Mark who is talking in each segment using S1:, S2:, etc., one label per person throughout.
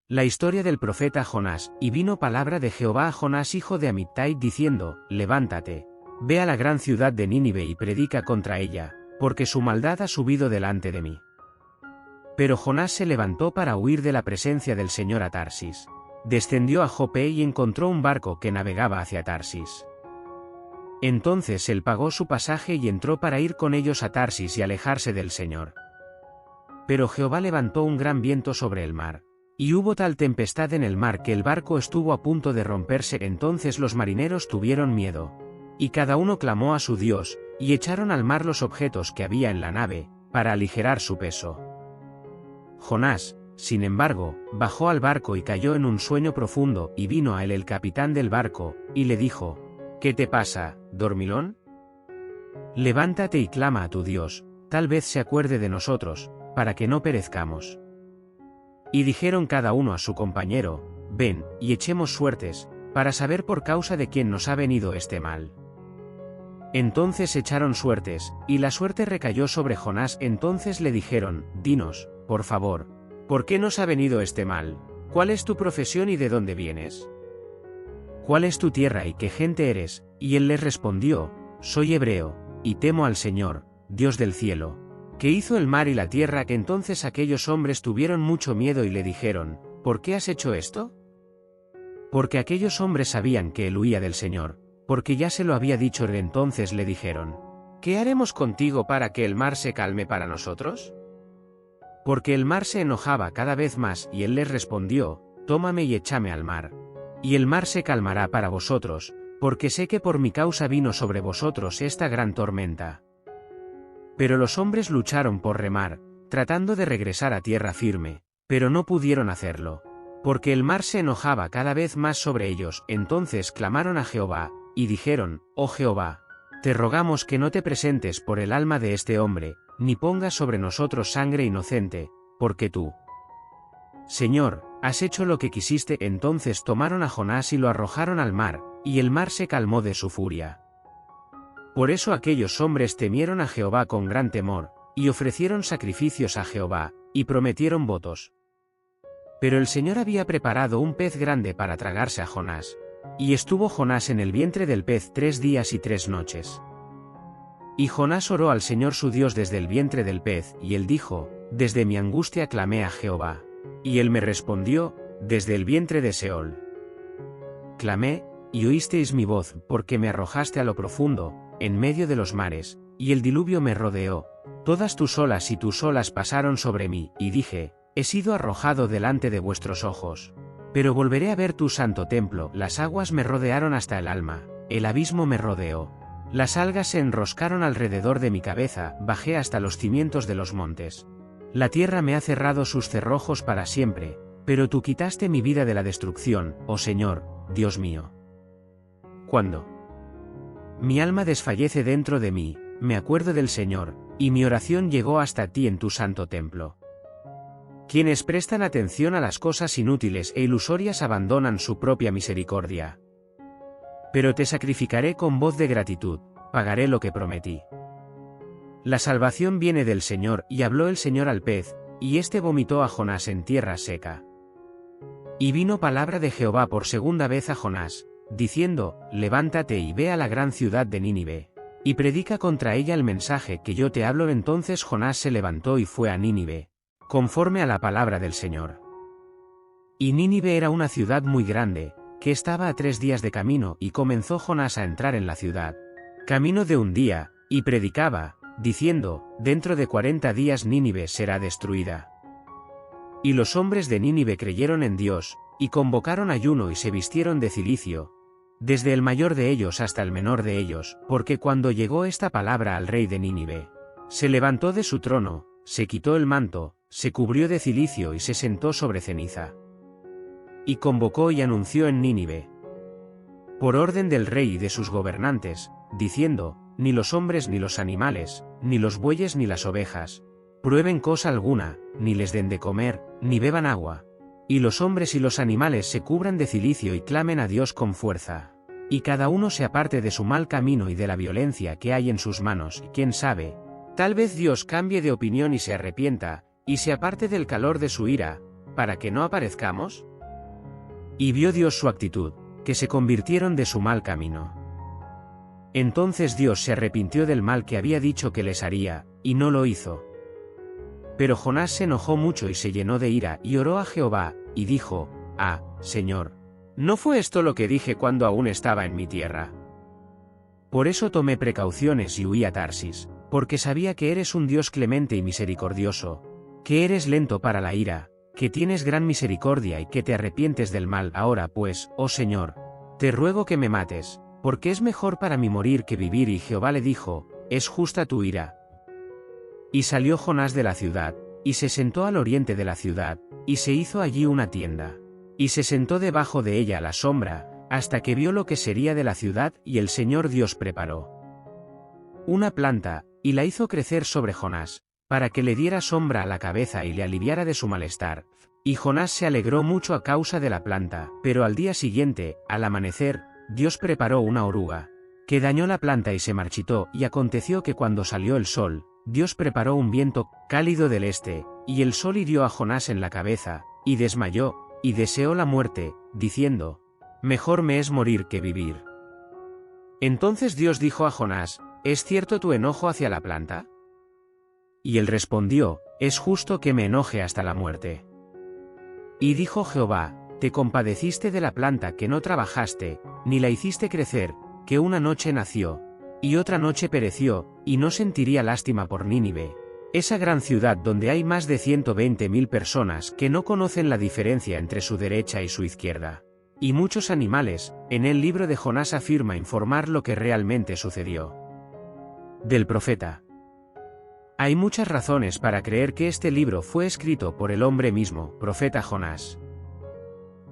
S1: La historia del profeta Jonás. Y vino palabra de Jehová a Jonás hijo de Amittai diciendo, levántate, ve a la gran ciudad de Nínive y predica contra ella, porque su maldad ha subido delante de mí. Pero Jonás se levantó para huir de la presencia del Señor a Tarsis. Descendió a Jope y encontró un barco que navegaba hacia Tarsis. Entonces él pagó su pasaje y entró para ir con ellos a Tarsis y alejarse del Señor. Pero Jehová levantó un gran viento sobre el mar, y hubo tal tempestad en el mar que el barco estuvo a punto de romperse. Entonces los marineros tuvieron miedo, y cada uno clamó a su Dios, y echaron al mar los objetos que había en la nave, para aligerar su peso. Jonás, sin embargo, bajó al barco y cayó en un sueño profundo, y vino a él el capitán del barco, y le dijo, ¿qué te pasa, dormilón? Levántate y clama a tu Dios, tal vez se acuerde de nosotros, para que no perezcamos. Y dijeron cada uno a su compañero, ven, y echemos suertes, para saber por causa de quién nos ha venido este mal. Entonces echaron suertes, y la suerte recayó sobre Jonás. Entonces le dijeron, dinos, por favor, ¿por qué nos ha venido este mal? ¿Cuál es tu profesión y de dónde vienes? ¿Cuál es tu tierra y qué gente eres? Y él les respondió, soy hebreo, y temo al Señor, Dios del cielo, que hizo el mar y la tierra. Entonces aquellos hombres tuvieron mucho miedo y le dijeron, ¿por qué has hecho esto? Porque aquellos hombres sabían que él huía del Señor, porque ya se lo había dicho él. Entonces le dijeron, ¿qué haremos contigo para que el mar se calme para nosotros? Porque el mar se enojaba cada vez más, y él les respondió, tómame y échame al mar, y el mar se calmará para vosotros, porque sé que por mi causa vino sobre vosotros esta gran tormenta. Pero los hombres lucharon por remar, tratando de regresar a tierra firme, pero no pudieron hacerlo, porque el mar se enojaba cada vez más sobre ellos. Entonces clamaron a Jehová, y dijeron, oh Jehová, te rogamos que no te presentes por el alma de este hombre, ni pongas sobre nosotros sangre inocente, porque tú, Señor, has hecho lo que quisiste. Entonces tomaron a Jonás y lo arrojaron al mar, y el mar se calmó de su furia. Por eso aquellos hombres temieron a Jehová con gran temor, y ofrecieron sacrificios a Jehová, y prometieron votos. Pero el Señor había preparado un pez grande para tragarse a Jonás, y estuvo Jonás en el vientre del pez 3 días y 3 noches. Y Jonás oró al Señor su Dios desde el vientre del pez, y él dijo, desde mi angustia clamé a Jehová. Y él me respondió, desde el vientre de Seol clamé, y oísteis mi voz, porque me arrojaste a lo profundo, en medio de los mares, y el diluvio me rodeó, todas tus olas y tus olas pasaron sobre mí, y dije, he sido arrojado delante de vuestros ojos. Pero volveré a ver tu santo templo. Las aguas me rodearon hasta el alma, el abismo me rodeó. Las algas se enroscaron alrededor de mi cabeza, bajé hasta los cimientos de los montes. La tierra me ha cerrado sus cerrojos para siempre, pero tú quitaste mi vida de la destrucción, oh Señor, Dios mío. Cuando mi alma desfallece dentro de mí, me acuerdo del Señor, y mi oración llegó hasta ti en tu santo templo. Quienes prestan atención a las cosas inútiles e ilusorias abandonan su propia misericordia. Pero te sacrificaré con voz de gratitud, pagaré lo que prometí. La salvación viene del Señor, y habló el Señor al pez, y éste vomitó a Jonás en tierra seca. Y vino palabra de Jehová por segunda vez a Jonás, diciendo, levántate y ve a la gran ciudad de Nínive, y predica contra ella el mensaje que yo te hablo. Entonces Jonás se levantó y fue a Nínive, conforme a la palabra del Señor. Y Nínive era una ciudad muy grande, que estaba a 3 días de camino, y comenzó Jonás a entrar en la ciudad, camino de un día, y predicaba, diciendo, dentro de 40 días Nínive será destruida. Y los hombres de Nínive creyeron en Dios, y convocaron ayuno y se vistieron de cilicio, desde el mayor de ellos hasta el menor de ellos, porque cuando llegó esta palabra al rey de Nínive, se levantó de su trono, se quitó el manto, se cubrió de cilicio y se sentó sobre ceniza. Y convocó y anunció en Nínive, por orden del rey y de sus gobernantes, diciendo, ni los hombres ni los animales, ni los bueyes ni las ovejas, prueben cosa alguna, ni les den de comer, ni beban agua. Y los hombres y los animales se cubran de cilicio y clamen a Dios con fuerza. Y cada uno se aparte de su mal camino y de la violencia que hay en sus manos, y quién sabe, tal vez Dios cambie de opinión y se arrepienta, y se aparte del calor de su ira, para que no aparezcamos? Y vio Dios su actitud, que se convirtieron de su mal camino. Entonces Dios se arrepintió del mal que había dicho que les haría, y no lo hizo. Pero Jonás se enojó mucho y se llenó de ira, y oró a Jehová, y dijo: «Ah, Señor, ¿no fue esto lo que dije cuando aún estaba en mi tierra? Por eso tomé precauciones y huí a Tarsis, porque sabía que eres un Dios clemente y misericordioso, que eres lento para la ira, que tienes gran misericordia y que te arrepientes del mal. Ahora pues, oh Señor, te ruego que me mates, porque es mejor para mí morir que vivir». Y Jehová le dijo: «Es justa tu ira». Y salió Jonás de la ciudad, y se sentó al oriente de la ciudad, y se hizo allí una tienda. Y se sentó debajo de ella a la sombra, hasta que vio lo que sería de la ciudad, y el Señor Dios preparó una planta, y la hizo crecer sobre Jonás, para que le diera sombra a la cabeza y le aliviara de su malestar. Y Jonás se alegró mucho a causa de la planta, pero al día siguiente, al amanecer, Dios preparó una oruga, que dañó la planta y se marchitó, y aconteció que cuando salió el sol, Dios preparó un viento cálido del este, y el sol hirió a Jonás en la cabeza, y desmayó, y deseó la muerte, diciendo: «Mejor me es morir que vivir». Entonces Dios dijo a Jonás: «¿Es cierto tu enojo hacia la planta?». Y él respondió: «Es justo que me enoje hasta la muerte». Y dijo Jehová: «Te compadeciste de la planta que no trabajaste, ni la hiciste crecer, que una noche nació, y otra noche pereció, y no sentiría lástima por Nínive, esa gran ciudad donde hay más de 120.000 personas que no conocen la diferencia entre su derecha y su izquierda, y muchos animales». En el libro de Jonás afirma informar lo que realmente sucedió. Del profeta. Hay muchas razones para creer que este libro fue escrito por el hombre mismo, profeta Jonás.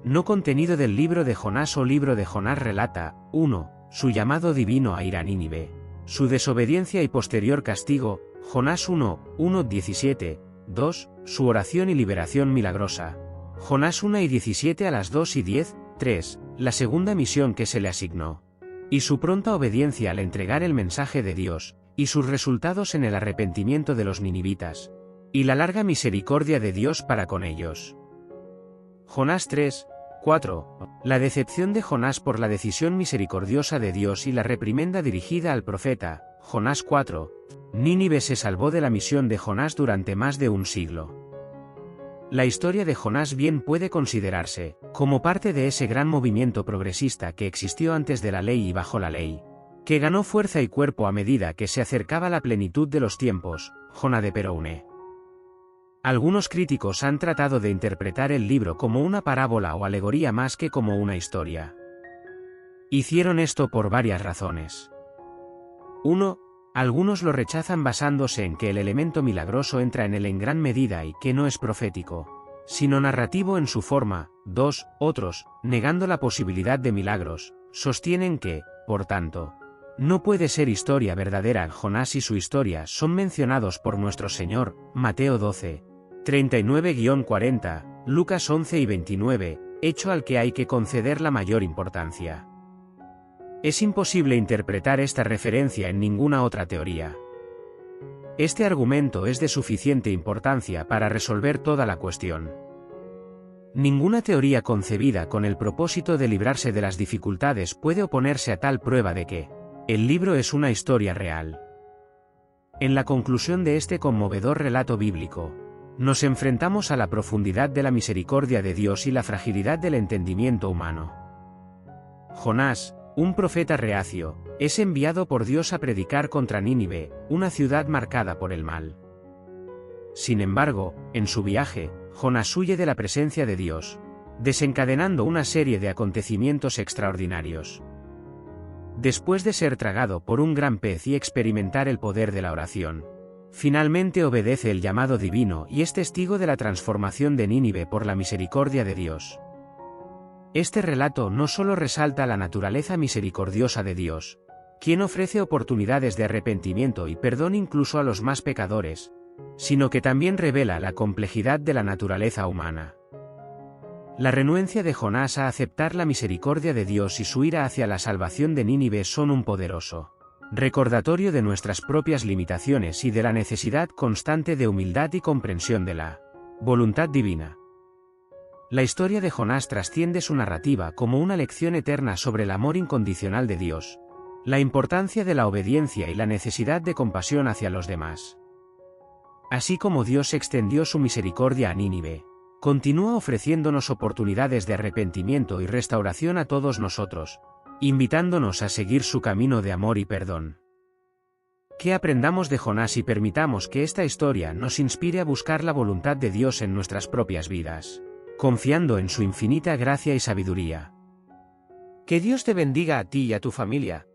S1: No contenido del libro de Jonás o libro de Jonás relata: 1. Su llamado divino a ir a Nínive, su desobediencia y posterior castigo, Jonás 1:17, 2. Su oración y liberación milagrosa, Jonás 1:17 a las 2:10, 3. La segunda misión que se le asignó, y su pronta obediencia al entregar el mensaje de Dios, y sus resultados en el arrepentimiento de los ninivitas, y la larga misericordia de Dios para con ellos. Jonás 3:4. La decepción de Jonás por la decisión misericordiosa de Dios y la reprimenda dirigida al profeta, Jonás 4. Nínive se salvó de la misión de Jonás durante más de un siglo. La historia de Jonás bien puede considerarse como parte de ese gran movimiento progresista que existió antes de la ley y bajo la ley, que ganó fuerza y cuerpo a medida que se acercaba la plenitud de los tiempos, Jona de Peroune. Algunos críticos han tratado de interpretar el libro como una parábola o alegoría más que como una historia. Hicieron esto por varias razones. 1. Algunos lo rechazan basándose en que el elemento milagroso entra en él en gran medida y que no es profético, sino narrativo en su forma. 2. Otros, negando la posibilidad de milagros, sostienen que, por tanto, no puede ser historia verdadera. Jonás y su historia son mencionados por nuestro Señor, Mateo 12:39-40, Lucas 11:29, hecho al que hay que conceder la mayor importancia. Es imposible interpretar esta referencia en ninguna otra teoría. Este argumento es de suficiente importancia para resolver toda la cuestión. Ninguna teoría concebida con el propósito de librarse de las dificultades puede oponerse a tal prueba de que el libro es una historia real. En la conclusión de este conmovedor relato bíblico, nos enfrentamos a la profundidad de la misericordia de Dios y la fragilidad del entendimiento humano. Jonás, un profeta reacio, es enviado por Dios a predicar contra Nínive, una ciudad marcada por el mal. Sin embargo, en su viaje, Jonás huye de la presencia de Dios, desencadenando una serie de acontecimientos extraordinarios. Después de ser tragado por un gran pez y experimentar el poder de la oración, finalmente obedece el llamado divino y es testigo de la transformación de Nínive por la misericordia de Dios. Este relato no solo resalta la naturaleza misericordiosa de Dios, quien ofrece oportunidades de arrepentimiento y perdón incluso a los más pecadores, sino que también revela la complejidad de la naturaleza humana. La renuencia de Jonás a aceptar la misericordia de Dios y su ira hacia la salvación de Nínive son un poderoso recordatorio de nuestras propias limitaciones y de la necesidad constante de humildad y comprensión de la voluntad divina. La historia de Jonás trasciende su narrativa como una lección eterna sobre el amor incondicional de Dios, la importancia de la obediencia y la necesidad de compasión hacia los demás. Así como Dios extendió su misericordia a Nínive, continúa ofreciéndonos oportunidades de arrepentimiento y restauración a todos nosotros, invitándonos a seguir su camino de amor y perdón. Que aprendamos de Jonás y permitamos que esta historia nos inspire a buscar la voluntad de Dios en nuestras propias vidas, confiando en su infinita gracia y sabiduría.
S2: Que Dios te bendiga a ti y a tu familia.